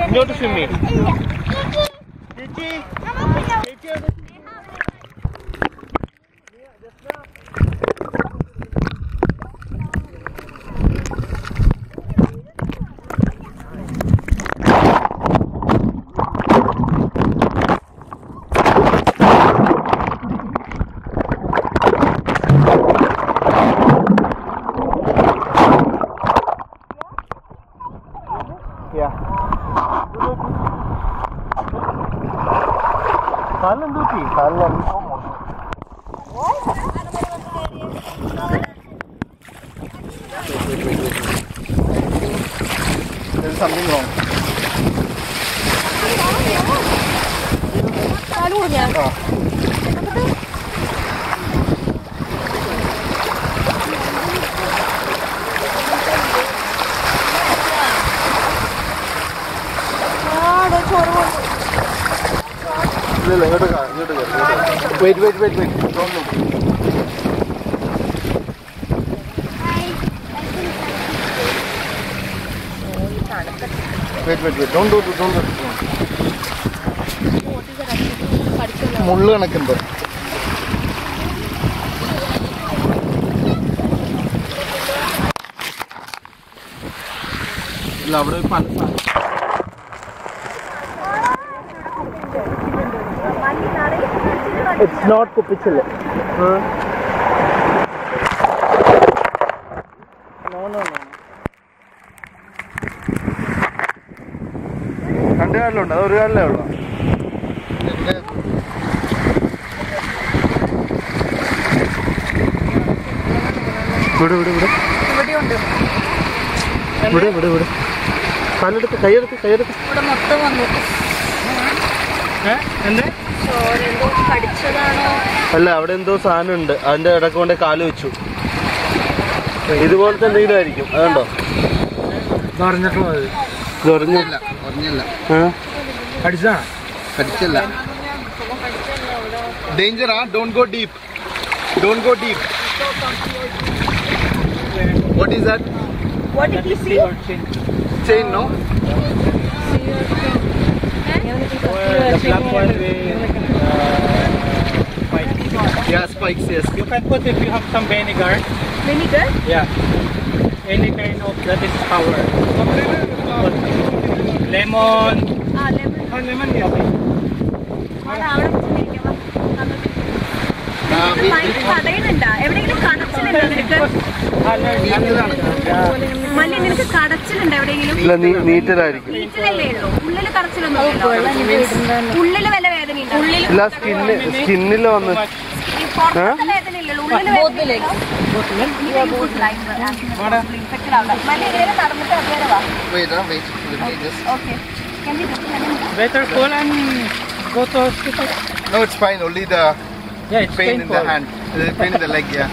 ഇങ്ങോട്ട് സ്വിമ്മി. There's something wrong. Wait. Don't look. Wait. Don't do. മുള്ളു കണക്കുണ്ട്. ഇല്ല അവിടെ ഇറ്റ്സ് നോട്ട് കുപ്പിച്ചില്ല. രണ്ട് കാലിലുണ്ട്, അത് ഒരു കാലിലേ ഉള്ളൂ. ഇവിടെ കാലെടുത്ത് കൈയെടുത്ത് അല്ല, അവിടെ എന്തോ സാധനം ഉണ്ട്, അതിന്റെ ഇടയ്ക്ക് കൊണ്ട് കാല് വെച്ചു. ഇതുപോലത്തെ എന്തെങ്കിലും ആയിരിക്കും. അതുണ്ടോ? കടിച്ചല്ല. ഡേഞ്ചർ ആ. Don't go deep. What is that? What did you see? Chain, no? The black one with spikes. Yeah, spikes, yes. You can put if you have some vinegar. Vinegar? Yeah. Any kind of that is power. Lemon. Lemon, yeah. എവിടെയെങ്കിലും കടച്ചിലുണ്ടോ നിനക്ക്? മല്ലി, നിനക്ക് കടച്ചിലുണ്ടോ എവിടെയെങ്കിലും? നീറ്റലായിരിക്കും. നീറ്റലല്ലേ ഉള്ളൂ, ഉള്ളില് കടച്ചിലൊന്നും ഉള്ളില് വല്ല വേദന ഉണ്ടോ? സ്കിന്നിൽ വന്ന് വേദന ഇല്ലല്ലോ, ഉള്ളില് ഇൻഫെക്റ്റഡ് ആവുക. മല്ലി എങ്ങനെയാണ് നടന്നിട്ട് അതുവരെ വാ. Okay. Better pull and go to hospital. No, it's fine. Only the pain in the hand. The pain in the leg, yeah.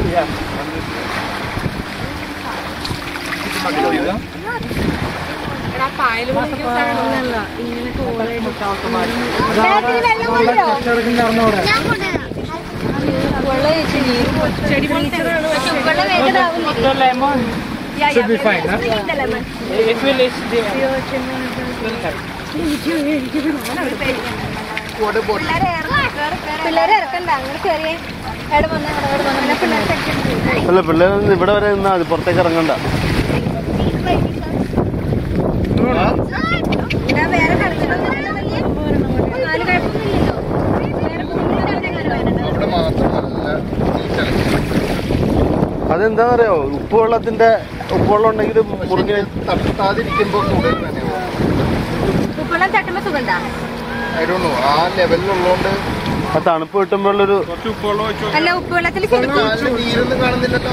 Lemon. Should be fine, huh? It will പിള്ളേരെ ഇറക്കണ്ട, അങ്ങനെ ചെറിയ അല്ല, പിള്ളേരൊന്നും ഇവിടെ വരെ നിന്നാ മതി, പുറത്തേക്ക് ഇറങ്ങണ്ട. വേറെ കടച്ചിലൊന്നും അതെന്താ പറയാ, ഉപ്പുവെള്ളം ഉണ്ടെങ്കിൽ മുറിഞ്ഞ് തട്ടാതിരിക്കുമ്പോ ഉപ്പുവെള്ളം തട്ടുമ്പോ സുഖണ്ടാ? I don't know. ആ ലെവലിലുള്ളതുകൊണ്ട് ആ തണുപ്പ് കിട്ടുമ്പോഴുള്ളൊരു അല്ല, ഉപ്പുവെള്ളത്തിൽ നീരൊന്നും കാണുന്നില്ലല്ലോ.